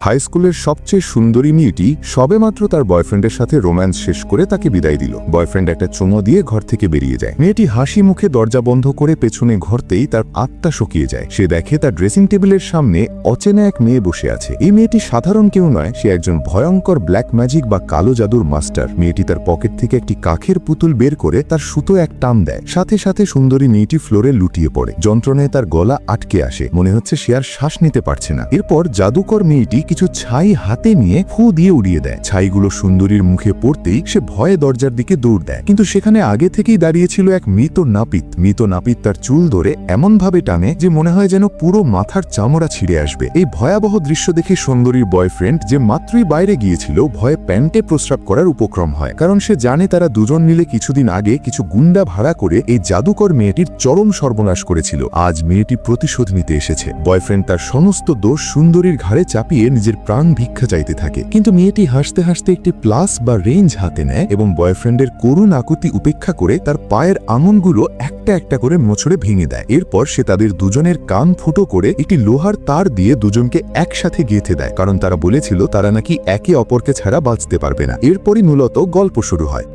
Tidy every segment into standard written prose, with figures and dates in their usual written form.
High স্কুলের সবচেয়ে সুন্দরী মেয়েটি সবেমাত্র তার বয়ফ্রেন্ডের সাথে রোম্যান্স শেষ করে তাকে বিদায় দিল। বয়ফ্রেন্ড একটা চুমো দিয়ে ঘর থেকে বেরিয়ে যায়। মেয়েটি হাসি মুখে দরজা বন্ধ করে পেছনে ঘরতেই তার আত্মা শুকিয়ে যায়। সে দেখে তার ড্রেসিং টেবিলের সামনে অচেনা এক মেয়ে বসে আছে। এই মেয়েটি সাধারণ কেউ নয়, সে একজন ভয়ঙ্কর ব্ল্যাক ম্যাজিক বা কালো জাদুর মাস্টার। মেয়েটি তার পকেট থেকে একটি কাঠের পুতুল বের করে তার সুতো এক টান দেয়। সাথে সাথে সুন্দরী মেয়েটি ফ্লোরে লুটিয়ে পড়ে। যন্ত্রণায় তার গলা আটকে আসে, মনে হচ্ছে সে আর শ্বাস নিতে পারছে না। এরপর জাদুকর মেয়েটি কিছু ছাই হাতে নিয়ে ফু দিয়ে উড়িয়ে দেয়। ছাইগুলো সুন্দরীর মুখে পড়তেই সে ভয়ে দরজার দিকে দৌড় দেয়, কিন্তু সেখানে আগে থেকেই দাঁড়িয়েছিল এক মৃত নাপিত। মৃত নাপিত তার চুল ধরে এমনভাবে টানে যে মনে হয় যেন পুরো মাথার চামড়া ছিঁড়ে আসবে। এই ভয়াবহ দৃশ্য দেখে সুন্দরীর বয়ফ্রেন্ড, যে মাত্রই বাইরে গিয়েছিল, ভয়ে প্যান্টে প্রস্রাব করার উপক্রম হয়, কারণ সে জানে তারা দুজন মিলে কিছুদিন আগে কিছু গুন্ডা ভাড়া করে এই জাদুকর মেয়েটির চরম সর্বনাশ করেছিল। আজ মেয়েটি প্রতিশোধ নিতে এসেছে। বয়ফ্রেন্ড তার সমস্ত দোষ সুন্দরীর ঘাড়ে চাপিয়ে নিজের প্রাণ ভিক্ষা চাইতে থাকে, কিন্তু মেয়েটি হাসতে হাসতে একটি প্লাস বা রেঞ্জ হাতে নেয় এবং বয়ফ্রেন্ডের করুণ আকুতি উপেক্ষা করে তার পায়ের আঙুলগুলো একটা একটা করে মোচড়ে ভেঙে দেয়। এরপর সে তাদের দুজনের কান ফুটো করে একটি লোহার তার দিয়ে দুজনকে একসাথে গেঁথে দেয়, কারণ তারা বলেছিল তারা নাকি একে অপরকে ছাড়া বাঁচতে পারবে না। এরপরই মূলত গল্প শুরু হয়।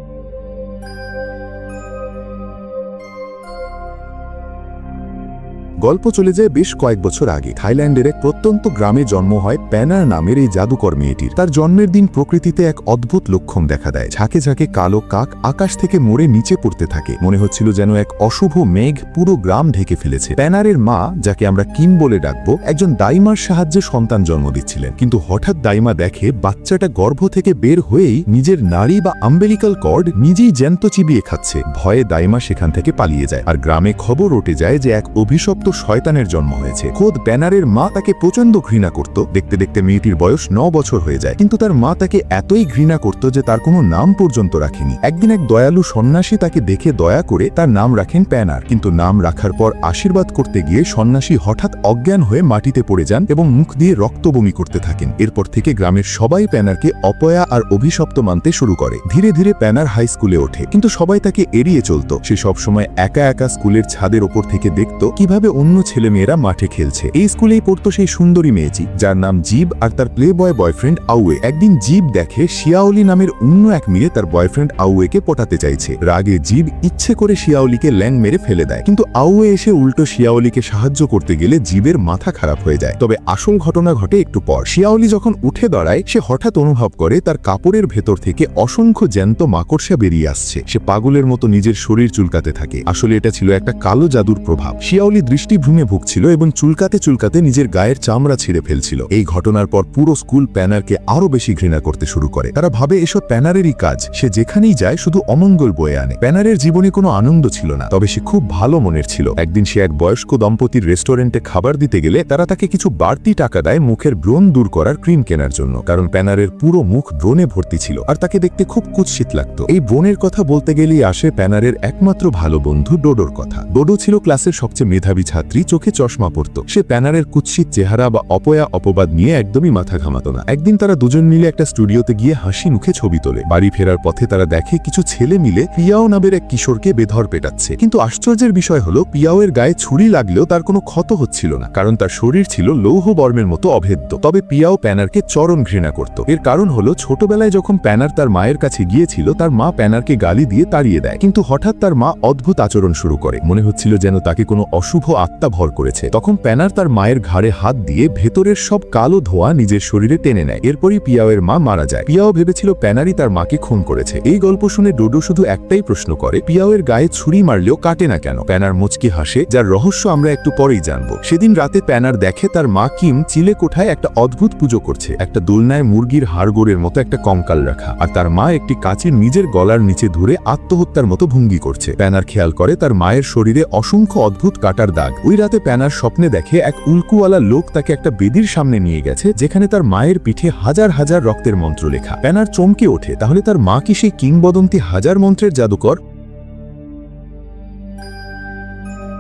গল্প চলে যায় বেশ কয়েক বছর আগে। থাইল্যান্ডের এক প্রত্যন্ত গ্রামে জন্ম হয় প্যানার নামের এই জাদুকর মেয়েটির। তার জন্মের দিন প্রকৃতিতে এক অদ্ভুত লক্ষণ দেখা দেয়। ঝাঁকে ঝাঁকে কালো কাক আকাশ থেকে মরে নিচে পড়তে থাকে। মনে হচ্ছিল যেন এক অশুভ মেঘ পুরো গ্রাম ঢেকে ফেলেছে। প্যানারের মা, যাকে আমরা কিম বলে ডাকবো, একজন দাইমার সাহায্যে সন্তান জন্ম দিচ্ছিলেন, কিন্তু হঠাৎ দাইমা দেখে বাচ্চাটা গর্ভ থেকে বের হয়েই নিজের নাড়ি বা আম্বেলিকাল কর্ড নিজেই জ্যান্ত চিবিয়ে খাচ্ছে। ভয়ে দাইমা সেখান থেকে পালিয়ে যায়, আর গ্রামে খবর উঠে যায় যে এক অভিশপ্ত শয়তানের জন্ম হয়েছে। খোদ প্যানারের মা তাকে প্রচন্ড ঘৃণা করত। দেখতে দেখতে মেয়েটির বয়স 9 বছর হয়ে যায়, কিন্তু তার মা তাকে এতই ঘৃণা করত যে তার কোনো নাম পর্যন্ত রাখেনি। একদিন এক দয়ালু সন্ন্যাসী তাকে দেখে দয়া করে তার নাম রাখেন প্যানার, কিন্তু নাম রাখার পর আশীর্বাদ করতে গিয়ে সন্ন্যাসী হঠাৎ অজ্ঞান হয়ে মাটিতে পড়ে যান এবং মুখ দিয়ে রক্ত বমি করতে থাকেন। এরপর থেকে গ্রামের সবাই প্যানারকে অপয়া আর অভিশপ্ত মানতে শুরু করে। ধীরে ধীরে প্যানার হাই স্কুলে ওঠে, কিন্তু সবাই তাকে এড়িয়ে চলত। সে সবসময় একা একা স্কুলের ছাদের ওপর থেকে দেখত কিভাবে অন্য ছেলেমেয়েরা মাঠে খেলছে। এই স্কুলেই পড়তো সেই সুন্দরী মেয়েটি, যার নাম জিব, আর তার প্লে বয় বয়ফ্রেন্ড আউয়ে। একদিন জিব দেখে শিয়াওলি নামের অন্য এক মেয়ে তার বয়ফ্রেন্ড আউয়েকে পটাতে চাইছে। রাগে জিব ইচ্ছে করে শিয়াওলিকে ল্যাং মেরে ফেলে দেয়, কিন্তু আউয়ে এসে উল্টো শিয়াওলিকে সাহায্য করতে গেলে জিবের মাথা খারাপ হয়ে যায়। তবে আসল ঘটনা ঘটে একটু পর। শিয়াওলি যখন উঠে দাঁড়ায়, সে হঠাৎ অনুভব করে তার কাপড়ের ভেতর থেকে অসংখ্য জ্যান্ত মাকড়সা বেরিয়ে আসছে। সে পাগলের মতো নিজের শরীর চুলকাতে থাকে। আসলে এটা ছিল একটা কালো জাদুর প্রভাব। শিয়াওলি দৃষ্টিভ্রমে ভুগছিল এবং চুলকাতে চুলকাতে নিজের গায়ের চামড়া ছিঁড়ে ফেলছিল। এই ঘটনার পর পুরো স্কুল প্যানারকে আরো বেশি ঘৃণা করতে শুরু করে। তারা ভাবে এসব প্যানারেরই কাজ, সে যেখানেই যায় শুধু অমঙ্গল বয়ে আনে। প্যানারের জীবনে কোনো আনন্দ ছিল না, তবে সে খুব ভালো মনের ছিল। একদিন সে এক বয়স্ক দম্পতির রেস্টুরেন্টে খাবার দিতে গেলে তারা তাকে কিছু বাড়তি টাকা দেয় মুখের ব্রণ দূর করার ক্রিম কেনার জন্য, কারণ প্যানারের পুরো মুখ ব্রণে ভর্তি ছিল আর তাকে দেখতে খুব কুৎসিত লাগতো। এই ব্রণের কথা বলতে গেলেই আসে প্যানারের একমাত্র ভালো বন্ধু ডোডোর কথা। ডোডো ছিল ক্লাসের সবচেয়ে মেধাবী ছাত্রী, চোখে চশমা পড়ত। সে প্যানারের কুৎসিত চেহারা বা অপয়া অপবাদ নিয়ে একদমই মাথা ঘামাতো না। একদিন তারা দুজন মিলে একটা স্টুডিওতে গিয়ে হাসি মুখে ছবি তোলে। বাড়ি ফেরার পথে তারা দেখে কিছু ছেলে মিলে পিয়াও নামের এক কিশোরকে বেধড় পেটাচ্ছে, কিন্তু আশ্চর্যের বিষয় হলো পিয়াওয়ের গায়ে ছুরি লাগলেও তার কোনো ক্ষত হচ্ছিল না, কারণ তার শরীর ছিল লৌহ বর্মের মতো অভেদ্য। তবে পিয়াও প্যানারকে চরম ঘৃণা করত। এর কারণ হলো ছোটবেলায় যখন প্যানার তার মায়ের কাছে গিয়েছিল, তার মা প্যানারকে গালি দিয়ে তাড়িয়ে দেয়, কিন্তু হঠাৎ তার মা অদ্ভুত আচরণ শুরু করে। মনে হচ্ছিল যেন তাকে কোনো অশুভ আত্মা ভর করেছে। তখন প্যানার তার মায়ের ঘাড়ে হাত দিয়ে ভেতরের সব কালো ধোঁয়া নিজের শরীরে টেনে নেয়। এরপরই পিয়াওয়ের মা মারা যায়। পিয়াও ভেবেছিল প্যানারই তার মাকে খুন করেছে। এই গল্প শুনে ডোডো শুধু একটাই প্রশ্ন করে, পিয়াওয়ের গায়ে ছুরি মারলেও কাটে না কেন? প্যানার মুচকি হাসে, যার রহস্য আমরা একটু পরেই জানবো। সেদিন রাতে প্যানার দেখে তার মা কিম চিলে কোঠায় একটা অদ্ভুত পুজো করছে। একটা দোলনায় মুরগির হাড়গোড়ের মতো একটা কঙ্কাল রাখা, আর তার মা একটি কাঁচির নিজের গলার নিচে ধরে আত্মহত্যার মতো ভঙ্গি করছে। প্যানার খেয়াল করে তার মায়ের শরীরে অসংখ্য অদ্ভুত কাটার দাগ। ওই রাতে প্যানার স্বপ্নে দেখে এক উল্কুওয়ালা লোক তাকে একটা বেদির সামনে নিয়ে গেছে, যেখানে তার মায়ের পিঠে হাজার হাজার রক্তের মন্ত্র লেখা। প্যানার চমকে ওঠে, তাহলে তার মা কি সেই কিংবদন্তি হাজার মন্ত্রের জাদুকর?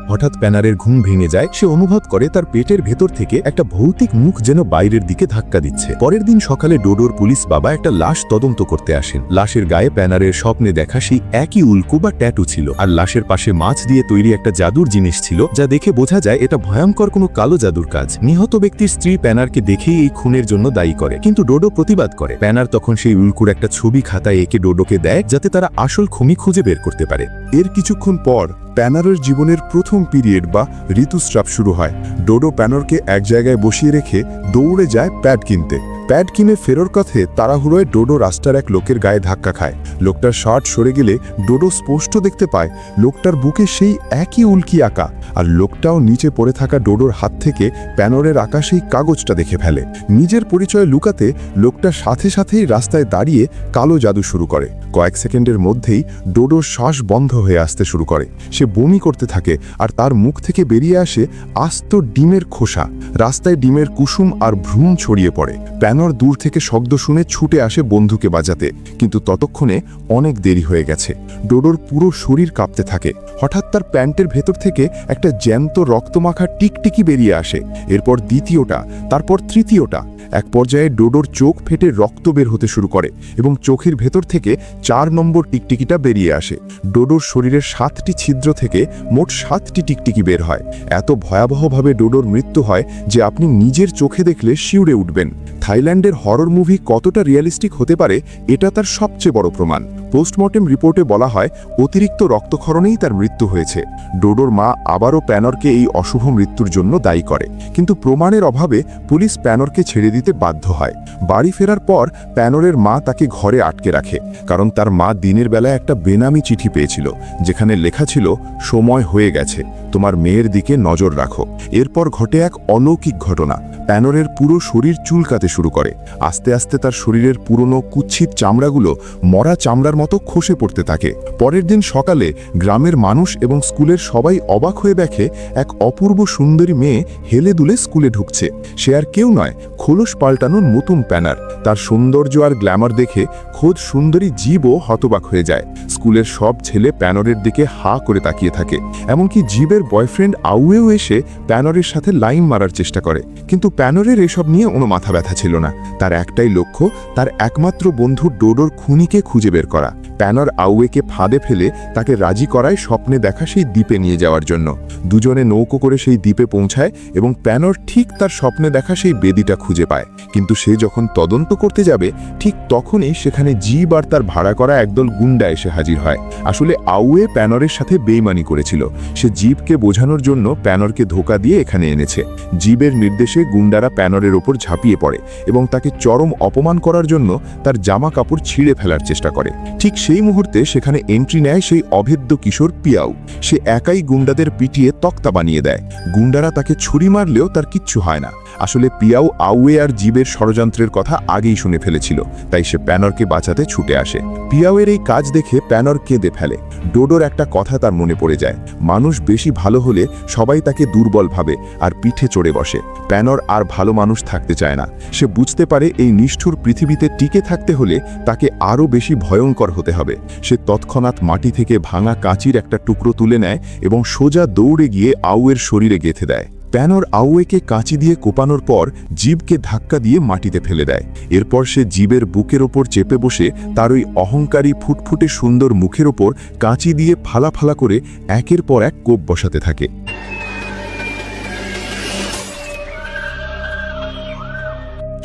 হঠাৎ প্যানারের ঘুম ভেঙে যায়। সে অনুভব করে তার পেটের ভেতর থেকে একটা ভৌতিক মুখ যেন বাইরের দিকে ধাক্কা দিচ্ছে। পরের দিন সকালে ডোডোর পুলিশ বাবা একটা লাশ তদন্ত করতে আসেন। লাশের গায়ে প্যানারের স্বপ্নে দেখা সেই একই উল্কু বা ট্যাটু ছিল, আর লাশের পাশে মাছ দিয়ে তৈরি একটা জাদুর জিনিস ছিল, যা দেখে বোঝা যায় এটা ভয়ঙ্কর কোনো কালো জাদুর কাজ। নিহত ব্যক্তির স্ত্রী প্যানারকে দেখেই এই খুনের জন্য দায়ী করে, কিন্তু ডোডো প্রতিবাদ করে। প্যানার তখন সেই উল্কুর একটা ছবি খাতায় এঁকে ডোডোকে দেয়, যাতে তারা আসল খুনি খুঁজে বের করতে পারে। এর কিছুক্ষণ পর প্যানারের জীবনের প্রথম পিরিয়ড বা ঋতুস্রাব শুরু হয়। ডোডো প্যানরকে এক জায়গায় বসিয়ে রেখে দৌড়ে যায় প্যাড কিনতে। প্যাড কিনে ফেরোর পথে তাড়াহুড়োয় ডোডো রাস্তার এক লোকের গায়ে ধাক্কা খায়। লোকটার শার্ট সরে গেলে ডোডো স্পষ্ট দেখতে পায় লোকটার বুকে সেই একই উল্কি আঁকা, আর লোকটাও নিচে পড়ে থাকা ডোডোর হাত থেকে প্যানরের আঁকা সেই কাগজটা দেখে ফেলে। নিজের পরিচয় লুকাতে লোকটা সাথে সাথেই রাস্তায় দাঁড়িয়ে কালো জাদু শুরু করে। কয়েক সেকেন্ডের মধ্যেই ডোডোর শ্বাস বন্ধ হয়ে আসতে শুরু করে। সে বমি করতে থাকে, আর তার মুখ থেকে বেরিয়ে আসে আস্ত ডিমের খোসা। রাস্তায় ডিমের কুসুম আর ভ্রূণ ছড়িয়ে পড়ে। প্যানর দূর থেকে শব্দ শুনে ছুটে আসে বন্ধুকে বাজাতে, কিন্তু ততক্ষণে অনেক দেরি হয়ে গেছে। ডোডোর পুরো শরীর কাঁপতে থাকে। হঠাৎ তার প্যান্টের ভেতর থেকে একটা জ্যান্ত রক্তমাখা টিকটিকি বেরিয়ে আসে। এরপর দ্বিতীয়টা, তারপর তৃতীয়টা। এক পর্যায়ে ডোডোর চোখ ফেটে রক্ত বের হতে শুরু করে এবং চোখের ভেতর থেকে 4 নম্বর টিকটিকিটা বেরিয়ে আসে। ডোডোর শরীরের 7টি ছিদ্র থেকে মোট 7টি টিকটিকি বের হয়। এত ভয়াবহভাবে ডোডোর মৃত্যু হয় যে আপনি নিজের চোখে দেখলে শিউরে উঠবেন। থাইল্যান্ডের হরর মুভি কতটা রিয়েলিস্টিক হতে পারে এটা তার সবচেয়ে বড় প্রমাণ। পোস্টমর্টেম রিপোর্টে বলা হয় অতিরিক্ত রক্তক্ষরণেই তার মৃত্যু হয়েছে। ডোডোর মা আবারও প্যানরকে এই অশুভ মৃত্যুর জন্য দায়ী করে, কিন্তু প্রমাণের অভাবে পুলিশ প্যানরকে ছেড়ে দিতে বাধ্য হয়। বাড়ি ফেরার পর প্যানরের মা তাকে ঘরে আটকে রাখে, কারণ তার মা দিনের বেলায় একটা বেনামি চিঠি পেয়েছিল, যেখানে লেখা ছিল, সময় হয়ে গেছে, তোমার মেয়ের দিকে নজর রাখো। এরপর ঘটে এক অলৌকিক ঘটনা। প্যানরের পুরো শরীর চুলকাতে শুরু করে। আস্তে আস্তে তার শরীরের পুরনো কুৎসিত চামড়াগুলো মরা চামড়ার মতো খসে পড়তে থাকে। পরের দিন সকালে গ্রামের মানুষ এবং স্কুলের সবাই অবাক হয়ে দেখে এক অপূর্ব সুন্দরী মেয়ে হেলে দুলে স্কুলে ঢুকছে। সে আর কেউ নয়, খোলস পাল্টানো নতুন প্যানার। তার সৌন্দর্য আর গ্ল্যামার দেখে খোদ সুন্দরী জীবও হতবাক হয়ে যায়। স্কুলের সব ছেলে প্যানরের দিকে হা করে তাকিয়ে থাকে। এমনকি জীবের বয়ফ্রেন্ড আউয়েও এসে প্যানরের সাথে লাইন মারার চেষ্টা করে, কিন্তু প্যানরের এসব নিয়ে কোনো মাথা ব্যথা ছিল না। তার একটাই লক্ষ্য, তার একমাত্র বন্ধু ডোডোর খুনিকে খুঁজে বের করা। প্যানর আউয়েকে ফাঁদে ফেলে তাকে রাজি করায় স্বপ্নে দেখা সেই দ্বীপে নিয়ে যাওয়ার জন্য। দুজনে নৌকো করে সেই দ্বীপে পৌঁছায় এবং প্যানর ঠিক তার স্বপ্নে দেখা সেই বেদিটা খুঁজে পায়। কিন্তু সে যখন তদন্ত করতে যাবে, ঠিক তখনই সেখানে জীব আর তার ভাড়া করা একদল গুন্ডা এসে হাজির হয়। আসলে আউয়ে প্যানরের সাথে বেইমানি করেছিল। সে জীবকে বোঝানোর জন্য প্যানরকে ধোঁকা দিয়ে এখানে এনেছে। জীবের নির্দেশে গুন্ডারা প্যানরের ওপর ঝাঁপিয়ে পড়ে এবং তাকে চরম অপমান করার জন্য তার জামা কাপড় ছিঁড়ে ফেলার চেষ্টা করে। ঠিক সেই মুহূর্তে সেখানে এন্ট্রি নেয় সেই অভেদ্য কিশোর পিয়াউ। সে একাই গুন্ডাদের পিটিয়ে তক্তা বানিয়ে দেয়। গুন্ডারা তাকে ছুরি মারলেও তার কিচ্ছু হয় না। আসলে পিয়াউ আউয়ে আর জীবের ষড়যন্ত্রের কথা আগেই শুনে ফেলেছিল, তাই সে প্যানরকে বাঁচাতে ছুটে আসে। পিয়াউয়ের এই কাজ দেখে প্যানর কেঁদে ফেলে। ডোডোর একটা কথা তার মনে পড়ে যায়, মানুষ বেশি ভালো হলে সবাই তাকে দুর্বল ভাবে আর পিঠে চড়ে বসে। প্যানর আর ভালো মানুষ থাকতে চায় না। সে বুঝতে পারে এই নিষ্ঠুর পৃথিবীতে টিকে থাকতে হলে তাকে আরও বেশি ভয়ঙ্কর হতে হবে। সে তৎক্ষণাৎ মাটি থেকে ভাঙা কাঁচির একটা টুকরো তুলে নেয় এবং সোজা দৌড়ে গিয়ে আউয়ের শরীরে গেঁথে দেয়। প্যানর আউয়েকে কাঁচি দিয়ে কোপানোর পর জীবকে ধাক্কা দিয়ে মাটিতে ফেলে দেয়। এরপর সে জীবের বুকের ওপর চেপে বসে তার ওই অহংকারী ফুটফুটে সুন্দর মুখের ওপর কাঁচি দিয়ে ফালা ফালা করে একের পর এক কোপ বসাতে থাকে।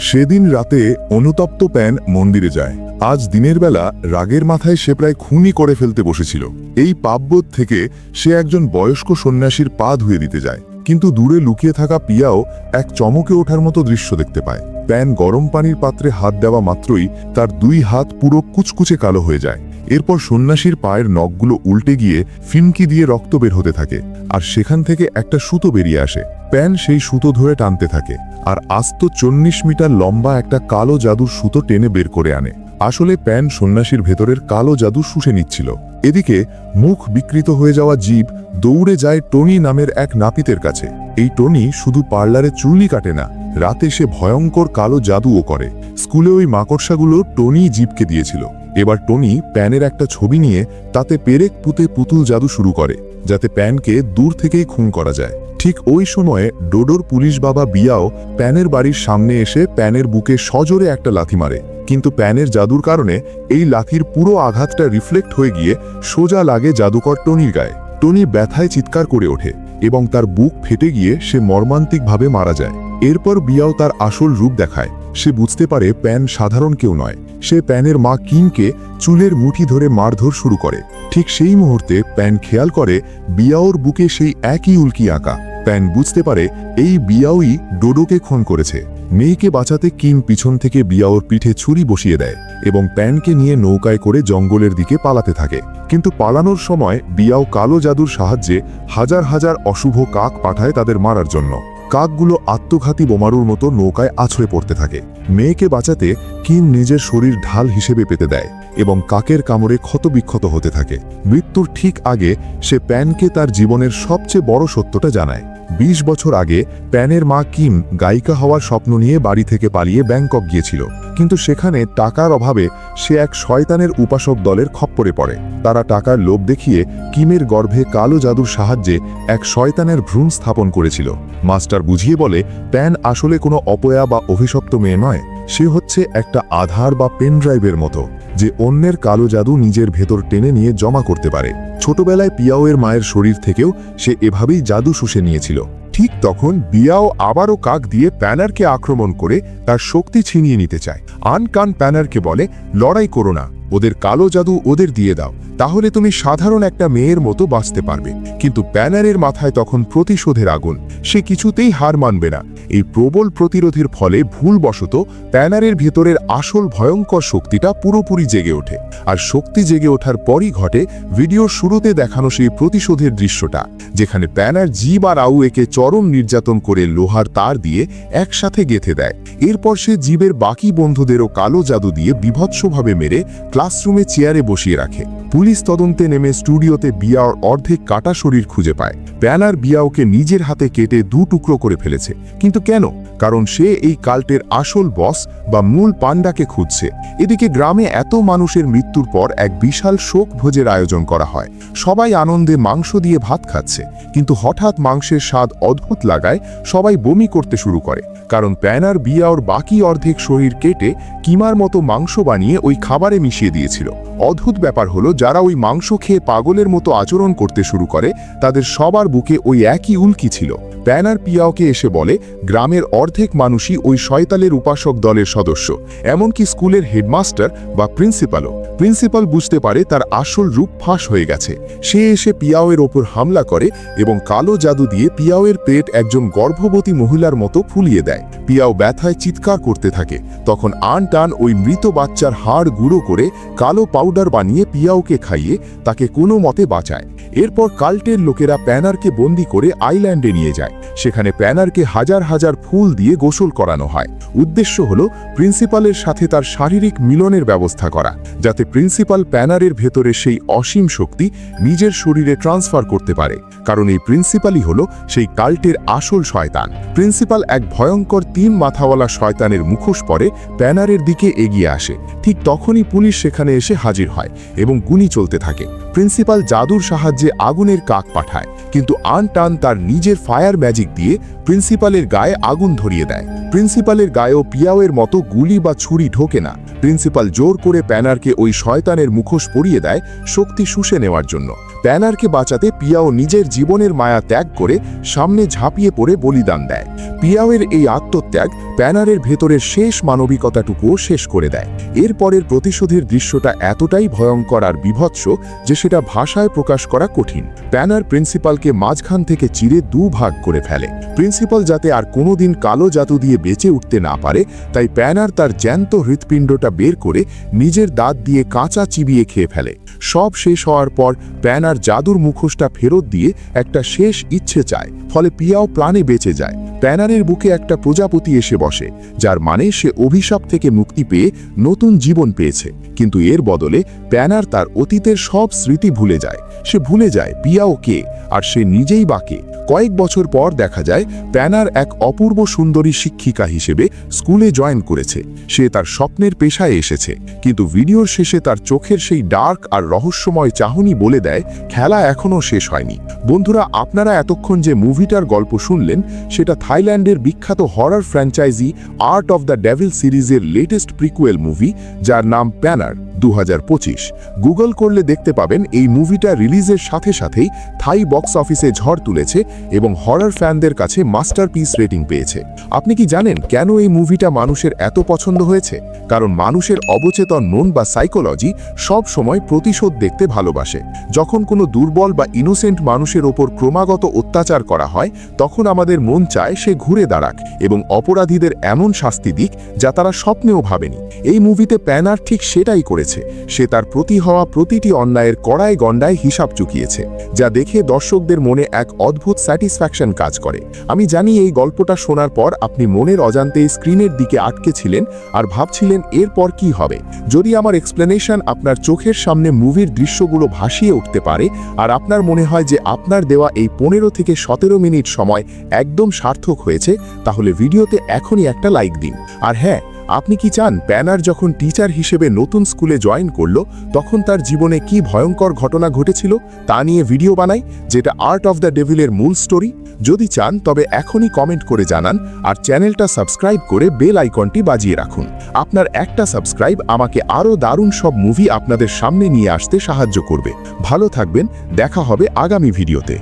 সেদিন রাতে অনুতপ্ত প্যান মন্দিরে যায়। আজ দিনের বেলা রাগের মাথায় সে প্রায় খুনই করে ফেলতে বসেছিল। এই পাপবোধ থেকে সে একজন বয়স্ক সন্ন্যাসীর পা ধুয়ে দিতে যায়, কিন্তু দূরে লুকিয়ে থাকা পিয়াও এক চমকে ওঠার মতো দৃশ্য দেখতে পায়। প্যান গরম পানির পাত্রে হাত দেওয়া মাত্রই তার 2 হাত পুরো কুচকুচে কালো হয়ে যায়। এরপর সন্ন্যাসীর পায়ের নখগুলো উল্টে গিয়ে ফিনকি দিয়ে রক্ত বের হতে থাকে, আর সেখান থেকে একটা সুতো বেরিয়ে আসে। প্যান সেই সুতো ধরে টানতে থাকে, আর আস্ত 40 মিটার লম্বা একটা কালো জাদুর সুতো টেনে বের করে আনে। আসলে প্যান সন্ন্যাসীর ভেতরের কালো জাদু শুষে নিচ্ছিল। এদিকে মুখ বিকৃত হয়ে যাওয়া জীব দৌড়ে যায় টনি নামের এক নাপিতের কাছে। এই টনি শুধু পার্লারে চুলই কাটে না, রাতে সে ভয়ঙ্কর কালো জাদুও করে। স্কুলে ওই মাকড়সাগুলো টনি জীবকে দিয়েছিল। এবার টনি প্যানের একটা ছবি নিয়ে তাতে পেরেক পুঁতে পুতুল জাদু শুরু করে। যাতে প্যানকে দূর থেকেই খুন করা যায়। ঠিক ওই সময়ে ডোডোর পুলিশ বাবা বিয়াও প্যানের বাড়ির সামনে এসে প্যানের বুকে সজোরে একটা লাথি মারে, কিন্তু প্যানের জাদুর কারণে এই লাথির পুরো আঘাতটা রিফ্লেক্ট হয়ে গিয়ে সোজা লাগে জাদুকর টনির গায়ে। টনি ব্যথায় চিৎকার করে ওঠে এবং তার বুক ফেটে গিয়ে সে মর্মান্তিকভাবে মারা যায়। এরপর বিয়াও তার আসল রূপ দেখায়। সে বুঝতে পারে প্যান সাধারণ কেউ নয়। সে প্যানের মা কিমকে চুলের মুঠি ধরে মারধর শুরু করে। ঠিক সেই মুহূর্তে প্যান খেয়াল করে বিয়াওর বুকে সেই একই উল্কি আঁকা। প্যান বুঝতে পারে এই বিয়াওই ডোডোকে খুন করেছে। মেয়েকে বাঁচাতে কিম পিছন থেকে বিয়াওর পিঠে ছুরি বসিয়ে দেয় এবং প্যানকে নিয়ে নৌকায় করে জঙ্গলের দিকে পালাতে থাকে। কিন্তু পালানোর সময় বিয়াও কালো জাদুর সাহায্যে হাজার হাজার অশুভ কাক পাঠায় তাদের মারার জন্য। কাকগুলো আত্মঘাতী বোমারুর মতো নৌকায় আছড়ে পড়তে থাকে। মেয়েকে বাঁচাতে কিম নিজের শরীর ঢাল হিসেবে পেতে দেয় এবং কাকের কামড়ে ক্ষতবিক্ষত হতে থাকে। মৃত্যুর ঠিক আগে সে প্যানকে তার জীবনের সবচেয়ে বড় সত্যটা জানায়। 20 বছর আগে প্যানের মা কিম গায়িকা হওয়ার স্বপ্ন নিয়ে বাড়ি থেকে পালিয়ে ব্যাংকক গিয়েছিল, কিন্তু সেখানে টাকার অভাবে সে এক শয়তানের উপাসক দলের খপ্পরে পড়ে। তারা টাকার লোভ দেখিয়ে কিমের গর্ভে কালো জাদুর সাহায্যে এক শয়তানের ভ্রূণ স্থাপন করেছিল। মাস্টার বুঝিয়ে বলে প্যান আসলে কোনো অপয়া বা অভিশপ্ত মেয়ে নয়, সে হচ্ছে একটা আধার বা পেন ড্রাইভের মতো, যে অন্যের কালো জাদু নিজের ভেতর টেনে নিয়ে জমা করতে পারে। ছোটবেলায় পিয়াওয়ের মায়ের শরীর থেকেও সে এভাবেই জাদু শুষে নিয়েছিল। ঠিক তখন বিয়াও আবারও কাক দিয়ে প্যানারকে আক্রমণ করে তার শক্তি ছিনিয়ে নিতে চায়। আনকান প্যানারকে বলে, লড়াই করো না, ওদের কালো জাদু ওদের দিয়ে দাও, তাহলে তুমি সাধারণ একটা মেয়ের মতো বাঁচতে পারবে। কিন্তু প্যানারের মাথায় তখন প্রতিশোধের আগুন। সে কিছুতেই হার মানবে না। এই প্রবল প্রতিরোধের ফলে ভুলবশত প্যানারের ভেতরের আসল ভয়ঙ্কর শক্তিটা পুরোপুরি জেগে ওঠে। আর শক্তি জেগে ওঠার পরই ঘটে ভিডিওর শুরুতে দেখানো সেই প্রতিশোধের দৃশ্যটা, যেখানে প্যানার জীব আর আউ একে চরম নির্যাতন করে লোহার তার দিয়ে একসাথে গেঁথে দেয়। এরপর সে জীবের বাকি বন্ধুদেরও কালো জাদু দিয়ে বিভৎসভাবে মেরে ক্লাসরুমে চেয়ারে বসিয়ে রাখে। পুলিশ তদন্তে নেমে স্টুডিওতে বিয়াওর অর্ধেক কাটা শরীর খুঁজে পায়। প্যানার বিয়াওকে নিজের হাতে কেটে 2 টুকরো করে ফেলেছে। কিন্তু কেন? কারণ সে এই কাল্টের আসল বস বা মূল পান্ডাকে খুঁজছে। এদিকে গ্রামে এত মানুষের মৃত্যুর পর এক বিশাল শোক ভোজের আয়োজন করা হয়। সবাই আনন্দে মাংস দিয়ে ভাত খাচ্ছে, কিন্তু হঠাৎ মাংসের স্বাদ অদ্ভুত লাগায় সবাই বমি করতে শুরু করে। কারণ প্যানার বিয়াওর বাকি অর্ধেক শরীর কেটে কিমার মতো মাংস বানিয়ে ওই খাবারে মিশিয়ে দিয়েছিল। অদ্ভুত ব্যাপার হলো, যারা ওই মাংস খেয়ে পাগলের মতো আচরণ করতে শুরু করে তাদের সবার বুকে ওই একই উল্কি ছিল। প্যানার পিয়াওকে এসে বলে গ্রামের অর্ধেক মানুষই ওই শয়তানের উপাসক দলের সদস্য, এমনকি স্কুলের হেডমাস্টার বা প্রিন্সিপালও। প্রিন্সিপাল বুঝতে পারে তার আসল রূপ ফাঁস হয়ে গেছে। সে এসে পিয়াওয়ের ওপর হামলা করে এবং কালো জাদু দিয়ে পিয়াওয়ের পেট একজন গর্ভবতী মহিলার মতো ফুলিয়ে দেয়। পিয়াও ব্যথায় চিৎকার করতে থাকে। তখন আনটান ওই মৃত বাচ্চার হাড় গুঁড়ো করে কালো পাউডার বানিয়ে পিয়াওকে খাইয়ে তাকে কোনো মতে বাঁচায়। এরপর কাল্টের লোকেরা প্যানারকে বন্দি করে আইল্যান্ডে নিয়ে যায়। সেখানে প্যানারকে হাজার হাজার ফুল দিয়ে গোসল করানো হয়। উদ্দেশ্য হলো প্রিন্সিপালের সাথে তার শারীরিক মিলনের ব্যবস্থা করা, যাতে প্রিন্সিপাল প্যানারের ভেতরে সেই অসীম শক্তি নিজের শরীরে ট্রান্সফার করতে পারে। কারণ এই প্রিন্সিপালই হলো সেই কাল্টের আসল শয়তান। প্রিন্সিপাল এক ভয়ঙ্কর 3 মাথাওয়ালা শয়তানের মুখোশ পরে প্যানারের দিকে এগিয়ে আসে। ঠিক তখনই পুলিশ সেখানে এসে হাজির হয় এবং গুলি চলতে থাকে। প্রিন্সিপাল জাদুর সাহায্যে আগুনের কাক পাঠায়, কিন্তু আনটান তার নিজের ফায়ার ম্যাজিক দিয়ে প্রিন্সিপালের গায়ে আগুন ধরিয়ে দেয়। প্রিন্সিপালের গায়েও পিয়াওয়ের মতো গুলি বা ছুরি ঢোকে না। প্রিন্সিপাল জোর করে প্যানারকে ওই শয়তানের মুখোশ পরিয়ে দেয় শক্তি শুষে নেওয়ার জন্য। প্যানারকে বাঁচাতে পিয়াও নিজের জীবনের মায়া ত্যাগ করে সামনে ঝাঁপিয়ে পড়ে বলিদান দেয়। পিয়াওয়ের এই আত্মত্যাগ প্যানারের ভেতরের শেষ মানবিকতাটুকুও শেষ করে দেয়। এরপরের প্রতিশোধের দৃশ্যটা এতটাই ভয়ঙ্কর আর বিভৎস যে সেটা ভাষায় প্রকাশ করা কঠিন। প্যানার প্রিন্সিপালকে মাঝখান থেকে চিরে 2 ভাগ করে ফেলে। প্রিন্সিপাল যাতে আর কোনোদিন কালো জাদু দিয়ে বেঁচে উঠতে না পারে, তাই প্যানার তার জ্যান্ত হৃৎপিণ্ডটা বের করে নিজের দাঁত দিয়ে কাঁচা চিবিয়ে খেয়ে ফেলে। সব শেষ হওয়ার পর প্যানার জাদুর মুখোশটা ফেরত দিয়ে একটা শেষ ইচ্ছে চায়, ফলে পিয়াও প্রাণে বেঁচে যায়। প্যানারের বুকে একটা প্রজাপতি এসে বসে, যার মানে সে অভিশাপ থেকে মুক্তি পেয়ে নতুন জীবন পেয়েছে। কিন্তু এর বদলে প্যানার তার অতীতের সব স্মৃতি ভুলে যায়। সে ভুলে যায় পিয়াও কে আর সে নিজেই বা কে। কয়েক বছর পর দেখা যায় প্যানার এক অপূর্ব সুন্দরী শিক্ষিকা হিসেবে স্কুলে জয়েন করেছে। সে তার স্বপ্নের পেশায় এসেছে, কিন্তু ভিডিওর শেষে তার চোখের সেই ডার্ক আর রহস্যময় চাহনি বলে দেয় খেলা এখনও শেষ হয়নি। বন্ধুরা, আপনারা এতক্ষণ যে মুভিটার গল্প শুনলেন সেটা থাইল্যান্ডের বিখ্যাত horror franchise art of the devil সিরিজের লেটেস্ট প্রিকুয়েল মুভি, যার নাম প্যানার 2025। গুগল করলে দেখতে পাবেন এই মুভিটা রিলিজের সাথে সাথেই থাই বক্স অফিসে ঝড় তুলেছে এবং হরর ফ্যানদের কাছে মাস্টারপিস রেটিং পেয়েছে। আপনি কি জানেন কেন এই মুভিটা মানুষের এত পছন্দ হয়েছে? কারণ মানুষের অবচেতন মন বা সাইকোলজি সব সময় প্রতিশোধ দেখতে ভালোবাসে। যখন কোনো দুর্বল বা ইনোসেন্ট মানুষের ওপর ক্রমাগত অত্যাচার করা হয়, তখন আমাদের মন চায় সে ঘুরে দাঁড়াক এবং অপরাধীদের এমন শাস্তি দিক যা তারা স্বপ্নেও ভাবেনি। এই মুভিতে প্যানার ঠিক সেটাই করেছে। সে তার প্রতি হওয়া প্রতিটি অন্যায়ের কড়ায় গণ্ডায় হিসাব চুকিয়েছে, যা দেখে দর্শকদের মনে এক অদ্ভুত স্যাটিসফ্যাকশন কাজ করে। আমি জানি এই গল্পটা শোনার পর আপনি মনের অজান্তে স্ক্রিনের দিকে আটকে ছিলেন আর ভাবছিলেন এরপর কি হবে। যদি আমার এক্সপ্লেনেশন আপনার চোখের সামনে মুভির দৃশ্যগুলো ভাসিয়ে উঠতে পারে আর আপনার মনে হয় যে আপনার দেওয়া এই 15 থেকে 17 মিনিট সময় একদম সার্থক হয়েছে, তাহলে ভিডিওতে এখনই একটা লাইক দিন। আর হ্যাঁ, আপনি কি চান প্যানার যখন টিচার হিসেবে নতুন স্কুলে জয়েন করলো তখন তার জীবনে কি ভয়ঙ্কর ঘটনা ঘটেছিল তা নিয়ে ভিডিও বানাই, যেটা আর্ট অফ দ্য ডেভিলের মূল স্টোরি? যদি চান তবে এখনই কমেন্ট করে জানান আর চ্যানেলটা সাবস্ক্রাইব করে বেল আইকনটি বাজিয়ে রাখুন। আপনার একটা সাবস্ক্রাইব আমাকে আরও দারুণ সব মুভি আপনাদের সামনে নিয়ে আসতে সাহায্য করবে। ভালো থাকবেন, দেখা হবে আগামী ভিডিওতে।